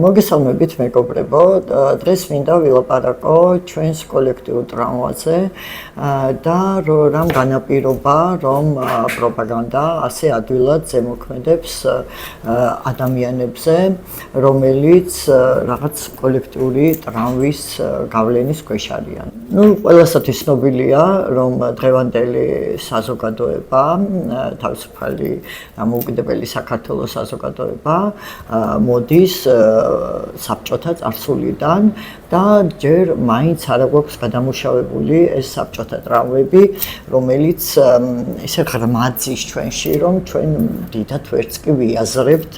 მოგესალმებით მეგობრებო, დღეს მინდა ვილაპარაკო ჩვენს კოლექტიურ ტრავმაზე და რამ განაპირობა, რომ პროპაგანდა ასე ადვილად ზემოქმედებს ადამიანებზე, რომელიც რაღაც კოლექტიური ტრავმის გავლენის ქვეშ არიან. ყველასათვის ცნობილია, რომ დღევანდელი საზოგადოება, თავისუფალი დამოუკიდებელი საქართველოს საზოგადოება მოდის საბჭოთა წარსულიდან და ჯერ მაინც არ აქვს გადამუშავებული ეს საბჭოთა ტრავმები, რომელიც ისე ღრმად ზის ჩვენში, რომ ჩვენ დიდად ვერც კი ვიაზრებთ,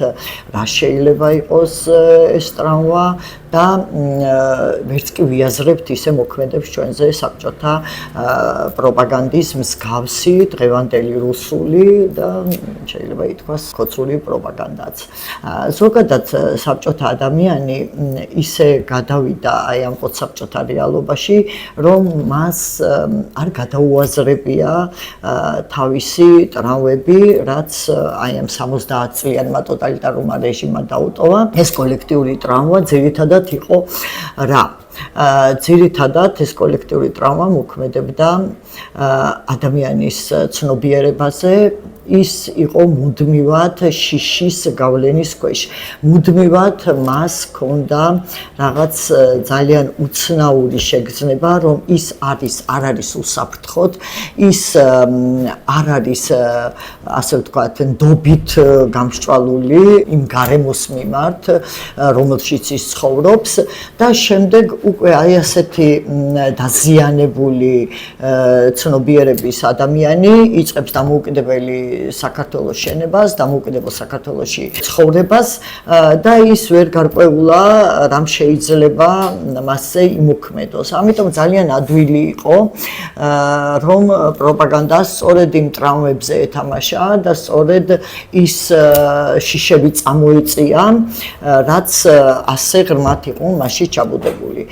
რა შეიძლება იყოს ეს ტრავმა და ვერც კი ვიაზრებთ ისე მოქმედებს ჩვენზე საბჭოთა პროპაგანდის მსგავსი დღევანდელი რუსული და შეიძლება ითქვას ხოცური პროპაგანდაც. ზოგადად საბჭოთა ადამიანი ისე გადავიდა აი ამ პოსტსაბჭოთა რეალობაში, რომ მას არ გადაუაზრებია თავისი ტრავმები, რაც აი ამ 70 წლიანმა ტოტალიტარულმა რეჟიმმა დაუტოვა. ეს კოლექტიური ტრავმა ძირითადად იყო რა? ძირითადად ეს კოლექტიური ტრავმა მოქმედებდა ადამიანის ცნობიერებაზე, ის იყო მუდმივად შიშის გავლენის ქვეშ. მუდმივად მას ჰქონდა რაღაც ძალიან უცნაური შეგრძნება, რომ ის არ არის უსაფრთხოდ, ის არ არის ასე ვთქვათ, ნდობით გამსჭვალული იმ გარემოს მიმართ, რომელშიც ის ცხოვრობს და შემდეგ უკვე აი ასეთი დაზიანებული ცნობიერების ადამიანი იწყებს დამოუკიდებელი საქართველოს შენებას, დამოუკიდებელ საქართველოში ცხოვრებას და ის ვერ გარკვეულა, რამ შეიძლება მასზე იმოქმედოს. ამიტომ ძალიან ადვილი იყო, რომ პროპაგანდა სწორედ იმ ტრავმებზე ეთამაშა და სწორედ ის შიშები წამოეწია, რაც ასე ღრმად იყო მასში ჩაბუდებული.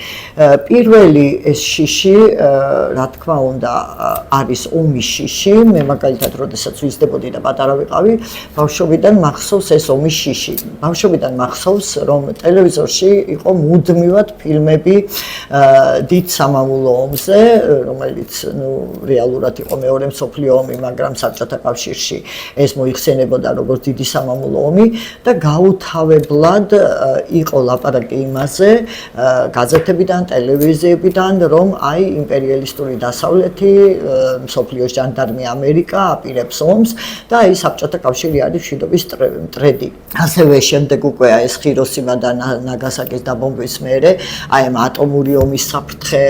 პირველი ეს შიში, რა თქმა უნდა, არის ომის შიში. მე მაგალითად, როდესაც ვიზრდებოდი და პატარა ვიყავი, ბავშვობიდან მახსოვს ეს ომის შიში. ბავშვობიდან მახსოვს, რომ ტელევიზორში იყო მუდმივად ფილმები დიდ სამამულო ომზე, რომელიც რეალურად იყო მეორე მსოფლიო ომი, მაგრამ საბჭოთა კავშირში ეს მოიხსენებოდა როგორც დიდი სამამულო ომი და გაუთავებლად იყო ლაპარაკი იმაზე გაზეთებიდან, ტელევიზიებიდან, რომ აი იმპერიალისტური დასავლეთი, მსოფლიოს ჟანდარმი ამერიკა აპირებს ომს და აი საბჭოთა კავშირი არის მშვიდობის მტრედი. ასევე შემდეგ უკვე ეს ხიროსიმა და ნაგასაკის დაბომბვის მერე აი ამ ატომური ომის საფრთხე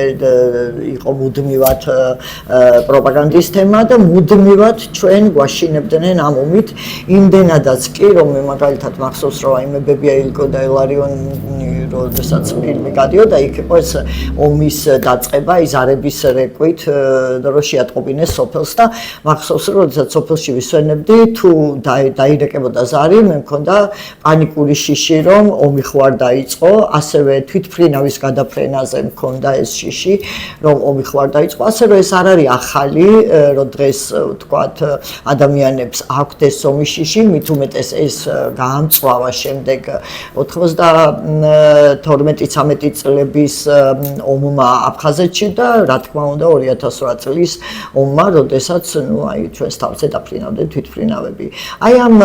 იყო მუდმივად პროპაგანდის თემა და მუდმივად ჩვენ გვაშინებდნენ ამ ომით. იმდენადაც კი, რომ მე მაგალითად მახსოვს, რომ აი მებებია ილგო და ელარიონი როდესაც ფილმი გადიოდა, იქ იყო ეს ომის დაწყება, იზარების რეკვით რო შეატყობინეს სოფელს და მახსოვს, რომ როდესაც სოფელში ვისვენებდი, თუ დაირეკებოდა ზარი, მე მქონდა პანიკური შიში, რომ ომი ხო არ დაიწყო, ასევე თვითმფრინავის გადაფრენაზე მქონდა ეს შიში, რომ ომი ხო არ დაიწყო, ასე რომ ეს არ არის ახალი, რომ დღეს ვთქვათ ადამიანებს აქვთ ეს ომის შიში, მით უმეტეს ეს გაამწვავა შემდეგ 92-13 წლების ომმა აფხაზეთში და რა თქმა უნდა 2008 წლის ომმა, როდესაც აი ჩვენს თავს დაფრინავდნენ თვითმფრინავები. აი ამ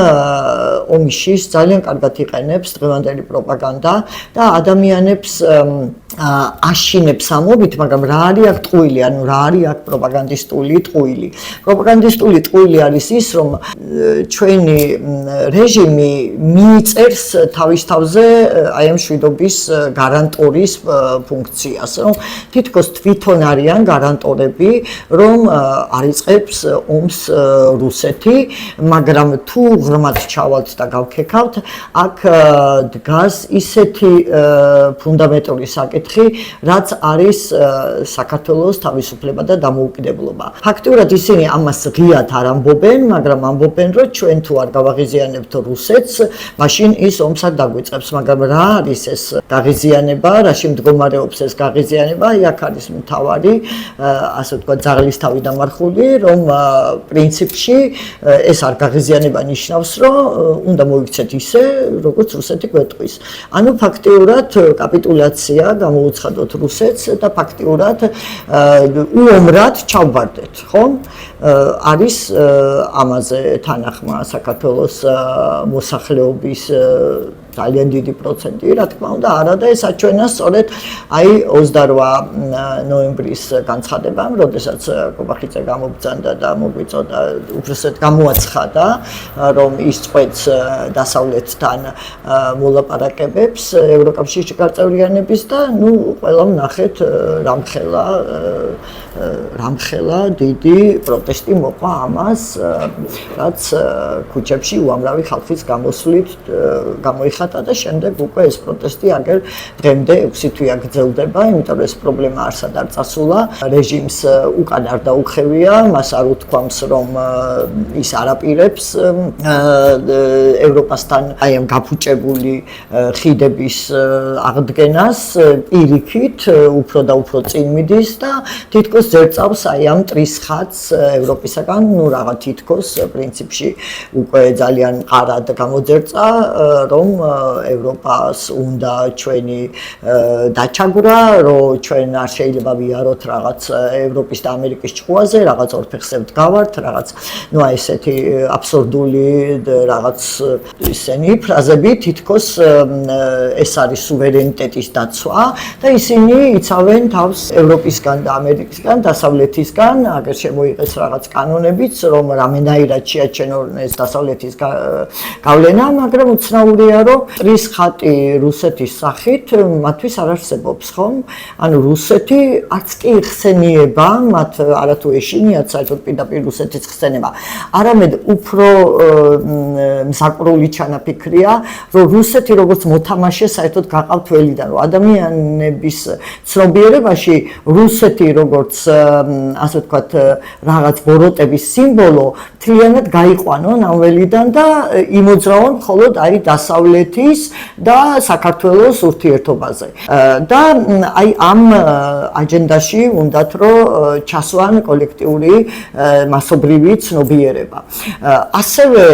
ომის შიშს ძალიან კარგად იყენებს დღევანდელი პროპაგანდა და ადამიანებს აშინებს ამობით, მაგრამ რა არის აქ ტყუილი, ანუ რა არის აქ პროპაგანდისტული ტყუილი. პროპაგანდისტული ტყუილი არის ის, რომ ჩვენი რეჟიმი მიიწერს თავის თავზე აი ამ მშვიდობის გარანტორის ფუნქციას, რომ თითქოს თვითონ არიან გარანტორები, რომ არიწყებს ომს რუსეთი, მაგრამ თუ ღრმად ჩავალთ და გავქეკავთ, აქ დგას ისეთი ფუნდამენტური საკითხი, საკითხი, რაც არის საქართველოს თავისუფლება და დამოუკიდებლობა. ფაქტიურად ისინი ამას ღიად არ ამბობენ, მაგრამ ამბობენ, რომ ჩვენ თუ არ გავაღიზიანებთ რუსეთს, მაშინ ის ომს არ დაგვიწყებს, მაგრამ რა არის ეს გაღიზიანება, რაში მდგომარეობს ეს გაღიზიანება, აქ არის მთავარი, ასე ვთქვათ, ძაღლის თავი დამარხული, რომ პრინციპში ეს არ გაღიზიანება ნიშნავს, რომ უნდა მოიქცეთ ისე, როგორც რუსეთი გვეტყვის. ანუ ფაქტიურად კაპიტულაცია გამოუცხადოთ რუსეთს და ფაქტიურად უომრად ჩავბარდეთ, ხო? არის ამაზე თანახმა საქართველოს მოსახლეობის ძალიან დიდი პროცენტი, რა თქმა უნდა, არა და ეს აჩვენა სწორედ აი 28 ნოემბრის განცხადებამ, როდესაც კობახიძე გამობრძანდა და მოგვიწოდა, უბრალოდ გამოაცხადა, რომ ის წყვეტს დასავლეთთან მოლაპარაკებებს ევროკავშირში გაწევრიანების და ნუ ყველა ვნახეთ რამხელა დიდი პროტესტი მოყვა ამას, რაც ქუჩებში უამრავი ხალხის გამოსვლით გამოიხატა და შემდეგ უკვე ეს პროტესტი აგერ დღემდე 6 თვე გრძელდება, იმიტომ რომ ეს პრობლემა არსად არ წასულა. რეჟიმს უკან არ დაუხევია, მას არ უთქვამს, რომ ის არაპირებს ევროპასთან აი ამ გაფუჭებული ხიდების აღდგენას, პირიქით უფრო და უფრო წინ მიდის და თითქოს ზერწავს აი ამ ტრისხატს ევროპისაგან, ნუ რაღა თითქოს პრინციპში უკვე ძალიან მყარად გამოძერწა, რომ ევროპას უნდა ჩვენი დაჩაგვრა, რომ ჩვენ არ შეიძლება ვიაროთ რაღაც ევროპის და ამერიკის ჭუაზე, რაღაც ორფეხზე ვდგავართ, რაღაც ნუ აი ესეთი აბსურდული რაღაც ისენი ფრაზები, თითქოს ეს არის სუვერენიტეტის დაცვა და ისინი იცავენ თავს ევროპისგან და ამერიკისგან, დასავლეთისგან, აგერ შემოიღეს რაღაც კანონებიც, რომ რამენაირად შეაჩენონ ეს დასავლეთის გავლენა, მაგრამ უცნაურია, რომ ტრისხატი რუსეთის სახით მათთვის არ არსებობს, ხო? ანუ რუსეთი არც კი იხსენიება, მათ არათუ ეშინიათ საერთოდ პირდაპირ რუსეთის ხსენება. არამედ უფრო მსაკრული ჩანაფიქრია, რომ რუსეთი როგორც მოთამაშე საერთოდ გაყავთ ველიდან, რომ ადამიანების ცნობიერებაში რუსეთი როგორც ასე ვთქვათ რაღაც ბოროტების სიმბოლო მთლიანად გაიყვანონ ამ ველიდან და იმოძრავონ მხოლოდ აი დასავლეთის და საქართველოს ურთიერთობაზე. და აი ამ აჯენდაში უნდათ რომ ჩასვან კოლექტიური მასობრივი ცნობიერება. ასევე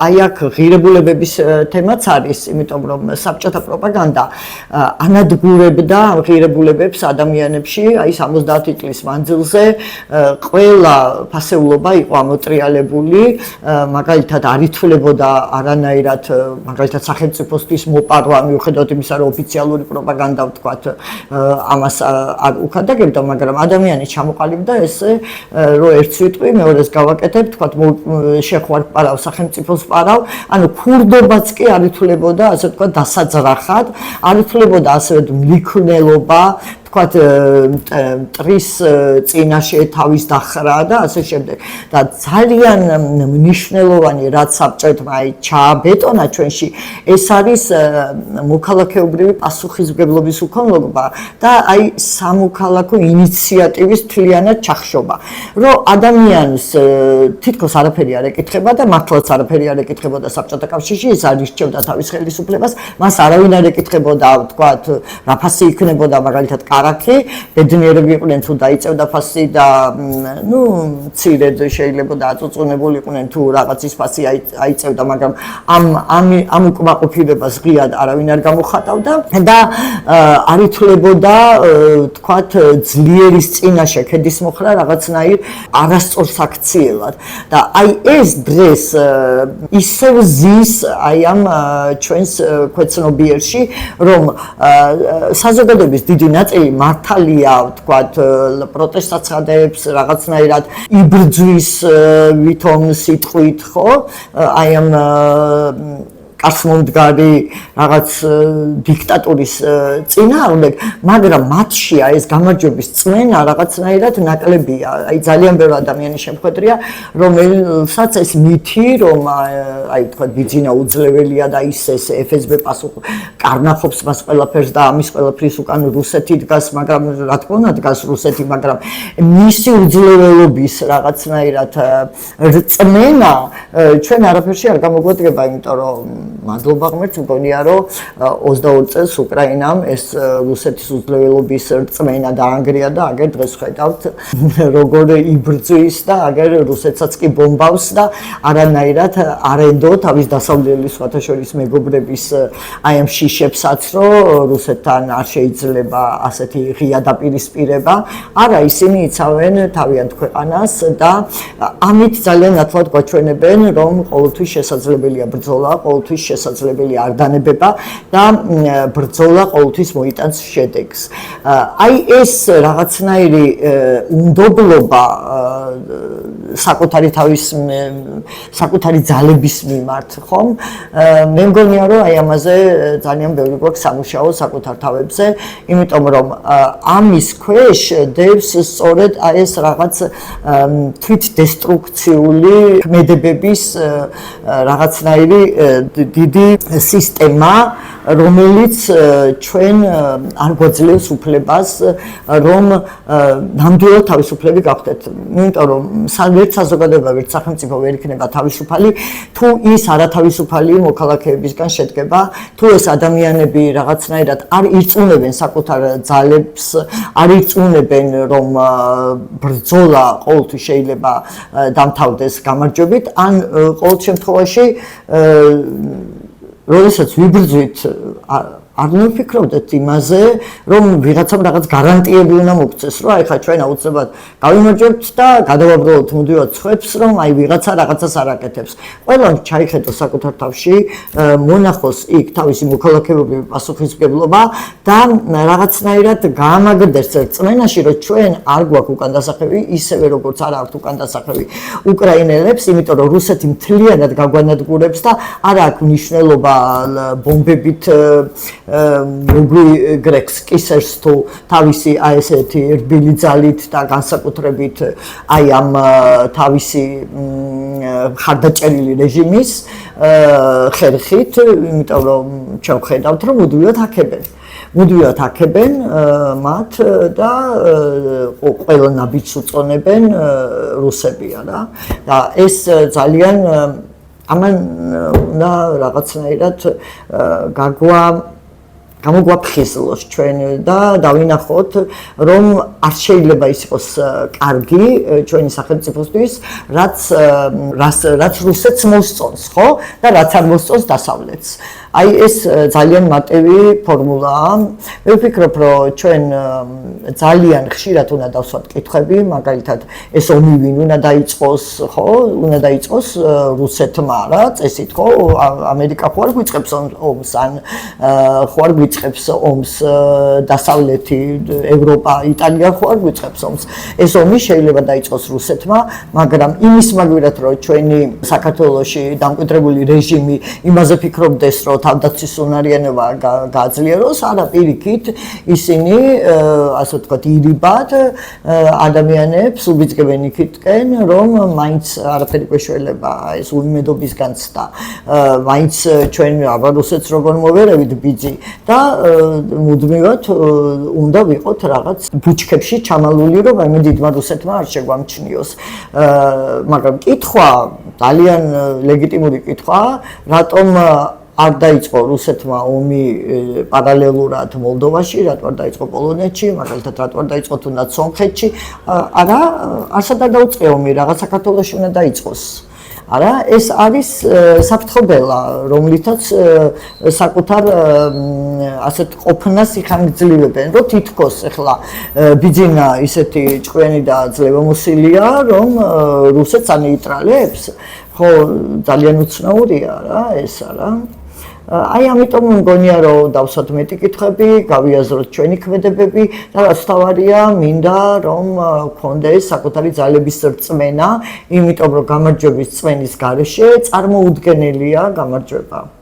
აი აქ ღირებულებების თემაც არის, იმიტომ რომ საბჭოთა პროპაგანდა ანადგურებდა ამ ღირებულებებს ადამიანებში, აი 70 წლის მანძილზე ყველა ფასეულობა იყო ამოტრიალებული, მაგალითად არ ითვლებოდა არანაირად მაგალითად სახელმწიფოსთვის მოპარვა მიუხედავად იმისა, რომ ოფიციალური პროპაგანდა ვთქვათ ამას არ უხადაგებდა, მაგრამ ადამიანი ჩამოყალიბდა ესე, რომ ერთ სიტყვი მეორეს გავაკეთებ, ვთქვათ შეხვარ პარავ სახელმწიფოს პარავ, ანუ ქურდობაც კი არ ითვლებოდა, ასე ვთქვათ, დასაძრახად, არ ითვლებოდა ასევე მლიქნელობა, ვთქვათ მტრის წინაშე თავის დახრა და ასე შემდეგ. და ძალიან მნიშვნელოვანი რაც საბჭოთმა ჩააბეტონა ჩვენში, ეს არის მოქალაქეობრივი პასუხისმგებლობის უქონლობა და აი სამოქალაქო ინიციატივის მთლიანად ჩახშობა. რომ ადამიანს თითქოს არაფერი არ ეკითხება და მართლაც არაფერი არ ეკითხებოდა საბჭოთა კავშირში, ის არ ირჩევდა თავის ხელისუფლებას, მას არავინ არ ეკითხებოდა, ვთქვათ, რა ფასი იქნებოდა მაგალითად კარაქი, ბედნიერები იყვნენ თუ დაიწევდა ფასი და ნუ მცირედ შეიძლება დაწუწუნებულიყვნენ თუ რაღაცის ფასი აიწევდა, მაგრამ ამ უკმაყოფილებას ღიად არავინ არ გამოხატავდა და არ ითვლებოდა, ვთქვათ, ძლიერის წინაშე ქედის მოხრა რაღაცნაირ არასწორ საქციელად. და აი ეს დღეს ისევ ზის აი ამ ჩვენს ქვეცნობიერში, რომ საზოგადოების დიდი ნაწილი მართალია, ვთქვათ, პროტესტსაც ხადებს რაღაცნაირად იბრძვის ვითომ სიტყვით, ხო? აი ამ კაცმომდგარი რაღაც დიქტატურის წინააღმდეგ, მაგრამ მათში ეს გამარჯვების წმენა რაღაცნაირად ნაკლებია. აი ძალიან ბევრი ადამიანი შემხედრია, რომელსაც ეს მითი, რომ აი თქვა ბიძინა უძლებელია და ის FSB პასუხ კარნახობს მას ყველაფერს და ამის ყველაფრის უკან რუსეთი დგას, მაგრამ რა თქმა უნდა დგას რუსეთი, მაგრამ მისი უძლებელობის რაღაცნაირად წმენა ჩვენ არაფერში არ გამოგვადგება, იმიტომ რომ მადლობა ღმერთს მგონია რომ 22 წელს უკრაინამ ეს რუსეთის უძლებელობის წმენა დაანგრია და აგერ დღეს ხედავთ როგორ იბრძვის და აგერ რუსეთსაც კი ბომბავს და არანაირად არ ენდო თავის დასავლელი სხვათა შორის მეგობრების აი ამ შიშებსაც რომ რუსეთთან არ შეიძლება ასეთი ღია დაპირისპირება. არა, ისინი იცავენ თავიანთ ქვეყანას და ამით ძალიან ნათლად გვაჩვენებენ რომ ყოველთვის შესაძლებელია ბრძოლა, ყოველთვის შესაძლებელია არდანებება და ბრძოლა ყოველთვის მოიტანს შედეგს. აი ეს რაღაცნაირი უნდობლობა საკუთარი ძალების მიმართ, ხომ? მე მგონია რომ აი ამაზე ძალიან ბევრი გვაქვს სამუშაო საკუთარ თავებზე, იმიტომ რომ ამის ქვეშ დევს სწორედ აი ეს რაღაც თვითდესტრუქციული ქმედებების რაღაცნაირი დიდი სისტემა, რომელიც ჩვენ არ გვაძლევს უფლებას, რომ ნამდვილად თავისუფლები გავხდეთ. იმიტომ რომ ვერც საზოგადოება, ვერც სახელმწიფო ვერ იქნება თავისუფალი, თუ ის არათავისუფალი მოქალაქეებისგან შედგება, თუ ეს ადამიანები რაღაცნაირად არ ირწმუნებენ საკუთარ ძალებს, არ ირწმუნებენ რომ ბრძოლა ყოველთვის შეიძლება დამთავრდეს გამარჯვებით, ან ყოველ შემთხვევაში როდესაც ვიბრძვით არ მოვფიქრობდეთ იმაზე, რომ ვიღაცამ რაღაც გარანტიები უნდა მოგცეს, რომ აი ხა ჩვენ აუცილებლად გავიმარჯვებთ და გადავაბრალოთ მუდმივად სხვებს, რომ აი ვიღაცა რაღაცას არ აკეთებს. ყველამ ჩაიხედოს საკუთარ თავში, მონახოს იქ თავისი მოქალაქეობრივი პასუხისმგებლობა და რაღაცნაირად გაამაგრდეს წმენაში, რომ ჩვენ არ გვაქვს უკან დასახევი, ისევე როგორც არ აქვს უკან დასახევი უკრაინელებს, იმიტომ რომ რუსეთი მთლიანად გაგვანადგურებს და არ აქვს მნიშვნელობა ბომბებით მოგვიგრექს კისერს თუ თავისი აი ესეთი რბილი ძალით და განსაკუთრებით აი ამ თავისი ხარდაჭერილი რეჟიმის ხერხით, იმიტომ რომ ჩვენ ვხედავთ რომ მუდმივად აქებენ მათ და ყველა ნაბიჯს უწონებენ რუსებია რა. და ეს ძალიან ამან უნდა რაღაცნაირად გამოგვაფხიზლოს ჩვენ და დავინახოთ რომ არ შეიძლება ის იყოს კარგი ჩვენი სახელმწიფოსთვის, რაც რუსეთს მოსწონს, ხო? და რაც არ მოსწონს დასავლეთს. აი ეს ძალიან მარტივი ფორმულაა. მე ვფიქრობ, რომ ჩვენ ძალიან ხშირად უნდა დავსვათ კითხვები, მაგალითად ეს ომი ვინ უნდა დაიწყოს, ხო? უნდა დაიწყოს რუსეთმა რა, წესით, ხო? ამერიკა ხო არ გვიწყებს ომს, ან ხო არ გვიწყებს ომს დასავლეთი, ევროპა, იტალია ხო არ გვიწყებს ომს. ეს ომი შეიძლება დაიწყოს რუსეთმა, მაგრამ იმის მაგვრად, რომ ჩვენი საქართველოში დამკვიდრებული რეჟიმი იმაზე ფიქრობდეს, რომ თავდაცვის უნარიანობა გააძლიეროს, არა პირიქით ისინი ასე ვთქვათ ირიბად ადამიანებს უბიძგებენ იქითკენ, რომ მაინც არაფერი გვეშველება ეს უიმედობის განცდა, მაინც ჩვენ აბა რუსეთს როგორ მოვერევით ბიძი და მუდმივად უნდა ვიყოთ რაღაც ბუჩქებში ჩამალული, რომ აი დიდმა რუსეთმა არ შეგვამჩნიოს. მაგრამ კითხვა ძალიან ლეგიტიმური კითხვაა, რატომ არ დაიწყო რუსეთმა ომი პარალელურად მოლდოვაში, რატო არ დაიწყო პოლონეთში, მაგალითად რატო არ დაიწყო თუნდაც სომხეთში, არა, არსად არ დაუწყე ომი, რაღაც საქართველოში უნდა დაიწყოს. არა, ეს არის საფრთხობელა, რომლითაც საკუთარ ასეთ ყოფნას იხანგრძლივებენ, რომ თითქოს ახლა ბიძინა ისეთი ჭკვიანი და ძლევამოსილია, რომ რუსეთს ანეიტრალებს, ხო, ძალიან უცნაურია რა ეს არა. აი ამიტომ მგონია რომ დავსვათ მეტი კითხვები, გავიაზროთ ჩვენი ქმედებები და რაც თავარია, მინდა რომ გქონდეს საკუთარი ძალების რწმენა, იმიტომ რომ გამარჯვების რწმენის გარეშე წარმოუდგენელია გამარჯვება.